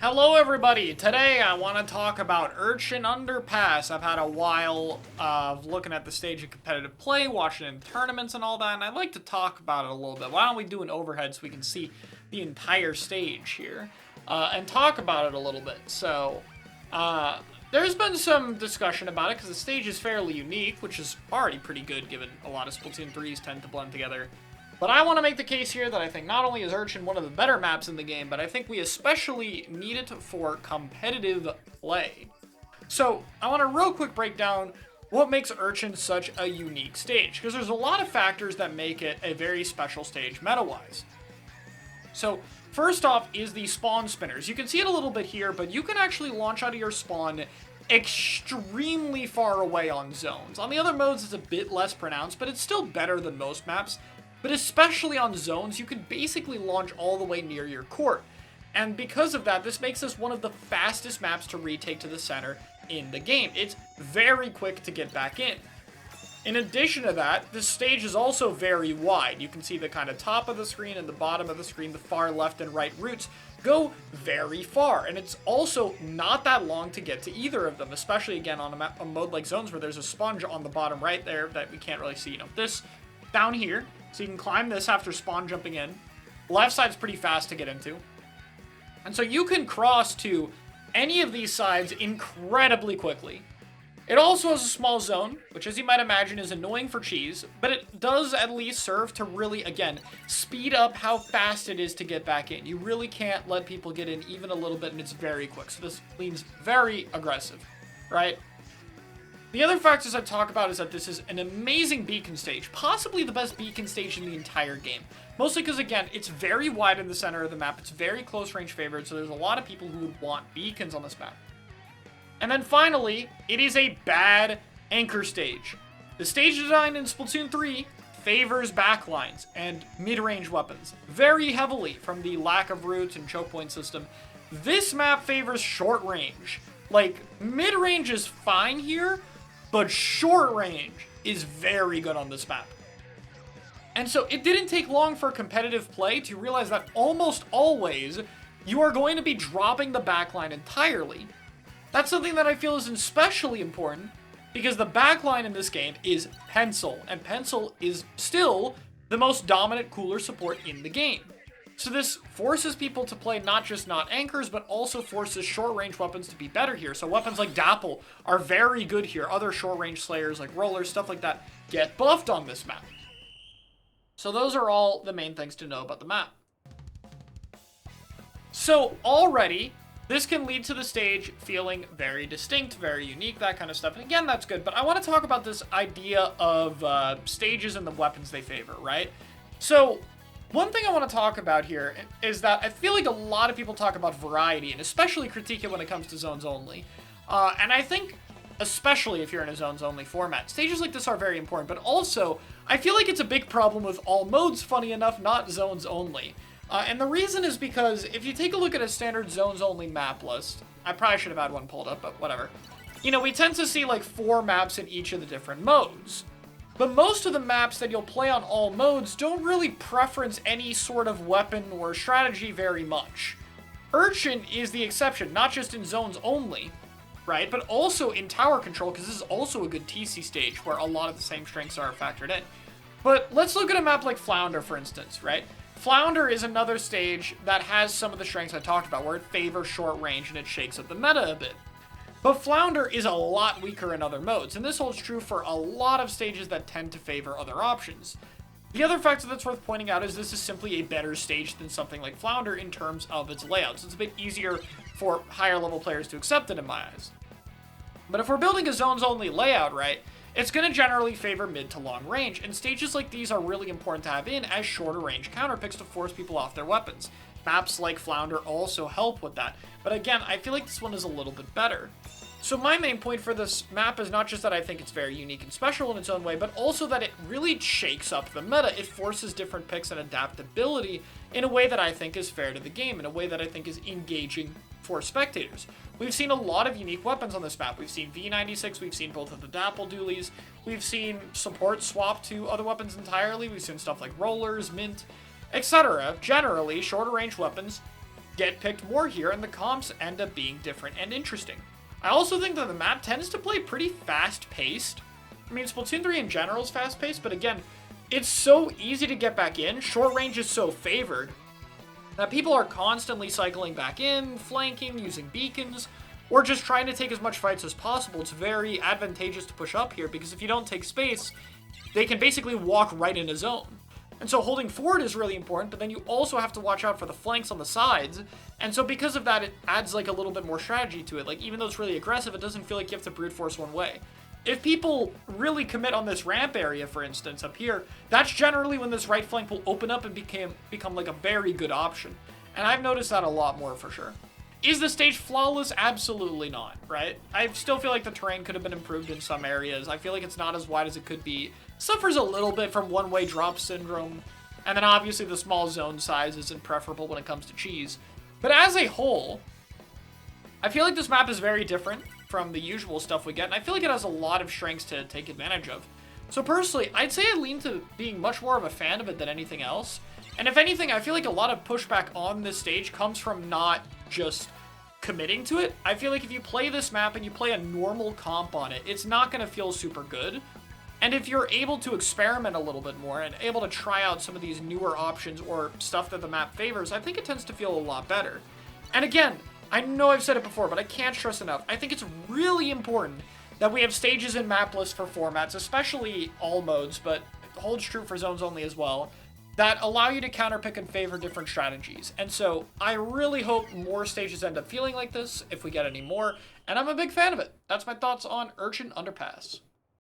Hello everybody! Today I want to talk about Urchin Underpass. I've had a while of looking at the stage of competitive play, watching in tournaments and all that, and I'd like to talk about it a little bit. Why don't we do an overhead so we can see the entire stage here, and talk about it a little bit. So, there's been some discussion about it because the stage is fairly unique, which is already pretty good given a lot of Splatoon 3s tend to blend together. But I want to make the case here that I think not only is Urchin one of the better maps in the game, but I think we especially need it for competitive play. So, I want to real quick break down what makes Urchin such a unique stage, because there's a lot of factors that make it a very special stage meta-wise. So, first off is the spawn spinners. You can see it a little bit here, but you can actually launch out of your spawn extremely far away on zones. On the other modes, it's a bit less pronounced, but it's still better than most maps. But especially on zones, you can basically launch all the way near your court. And because of that, this makes this one of the fastest maps to retake to the center in the game. It's very quick to get back in. In addition to that, this stage is also very wide. You can see the kind of top of the screen and the bottom of the screen, the far left and right routes go very far. And it's also not that long to get to either of them, especially again on a mode like zones where there's a sponge on the bottom right there that we can't really see. You know, this down here. So you can climb this after spawn jumping in. Left side's pretty fast to get into. And so you can cross to any of these sides incredibly quickly. It also has a small zone, which as you might imagine is annoying for cheese, but it does at least serve to really, again, speed up how fast it is to get back in. You really can't let people get in even a little bit, and it's very quick. So this leans very aggressive, right? The other factors I talk about is that this is an amazing beacon stage, possibly the best beacon stage in the entire game. Mostly because, again, it's very wide in the center of the map, it's very close range favored, so there's a lot of people who would want beacons on this map. And then finally, it is a bad anchor stage. The stage design in Splatoon 3 favors backlines and mid-range weapons very heavily from the lack of routes and choke point system. This map favors short range. Like, mid-range is fine here, but short range is very good on this map. And so it didn't take long for competitive play to realize that almost always you are going to be dropping the backline entirely. That's something that I feel is especially important because the backline in this game is pencil, and pencil is still the most dominant cooler support in the game. So this forces people to play not just not anchors, but also forces short-range weapons to be better here. So weapons like Dapple are very good here. Other short-range slayers like rollers, stuff like that, get buffed on this map. So those are all the main things to know about the map. So already, this can lead to the stage feeling very distinct, very unique, that kind of stuff. And again, that's good, but I want to talk about this idea of stages and the weapons they favor, right? So one thing I want to talk about here is that I feel like a lot of people talk about variety, and especially critique it when it comes to zones only. And I think, especially if you're in a zones only format, stages like this are very important, but also, I feel like it's a big problem with all modes, funny enough, not zones only. And the reason is because if you take a look at a standard zones only map list, I probably should have had one pulled up, but whatever. You know, we tend to see like 4 maps in each of the different modes. But most of the maps that you'll play on all modes don't really preference any sort of weapon or strategy very much. Urchin is the exception, not just in zones only, right? But also in tower control, because this is also a good TC stage where a lot of the same strengths are factored in. But let's look at a map like Flounder, for instance, right? Flounder is another stage that has some of the strengths I talked about, where it favors short range and it shakes up the meta a bit. But Flounder is a lot weaker in other modes, and this holds true for a lot of stages that tend to favor other options. The other factor that's worth pointing out is this is simply a better stage than something like Flounder in terms of its layouts. It's a bit easier for higher level players to accept it in my eyes. But if we're building a zones only layout, right, it's going to generally favor mid to long range, and stages like these are really important to have in as shorter range counterpicks to force people off their weapons. Maps like Flounder also help with that, but again, I feel like this one is a little bit better. So my main point for this map is not just that I think it's very unique and special in its own way, but also that it really shakes up the meta. It forces different picks and adaptability in a way that I think is fair to the game, in a way that I think is engaging for spectators. We've seen a lot of unique weapons on this map. We've seen V96, we've seen both of the Dapple dualies, we've seen support swap to other weapons entirely, we've seen stuff like rollers, mint, etc. Generally, shorter range weapons get picked more here, and the comps end up being different and interesting. I also think that the map tends to play pretty fast-paced. I mean, Splatoon 3 in general is fast-paced, but again, it's so easy to get back in. Short range is so favored that people are constantly cycling back in, flanking, using beacons, or just trying to take as much fights as possible. It's very advantageous to push up here because if you don't take space, they can basically walk right in a zone. And so holding forward is really important, but then you also have to watch out for the flanks on the sides. And so because of that, it adds like a little bit more strategy to it. Like even though it's really aggressive, it doesn't feel like you have to brute force one way. If people really commit on this ramp area, for instance, up here, that's generally when this right flank will open up and become like a very good option. And I've noticed that a lot more for sure. Is the stage flawless? Absolutely not, right? I still feel like the terrain could have been improved in some areas. I feel like it's not as wide as it could be. Suffers a little bit from one-way drop syndrome. And then obviously the small zone size isn't preferable when it comes to cheese. But as a whole, I feel like this map is very different from the usual stuff we get. And I feel like it has a lot of strengths to take advantage of. So personally, I'd say I lean to being much more of a fan of it than anything else. And if anything, I feel like a lot of pushback on this stage comes from not just committing to it. I feel like if you play this map and you play a normal comp on it, it's not going to feel super good. And if you're able to experiment a little bit more and able to try out some of these newer options or stuff that the map favors, I think it tends to feel a lot better. And again, I know I've said it before, but I can't stress enough. I think it's really important that we have stages and map lists for formats, especially all modes, but it holds true for zones only as well, that allow you to counterpick and favor different strategies. And so I really hope more stages end up feeling like this if we get any more, and I'm a big fan of it. That's my thoughts on Urchin Underpass.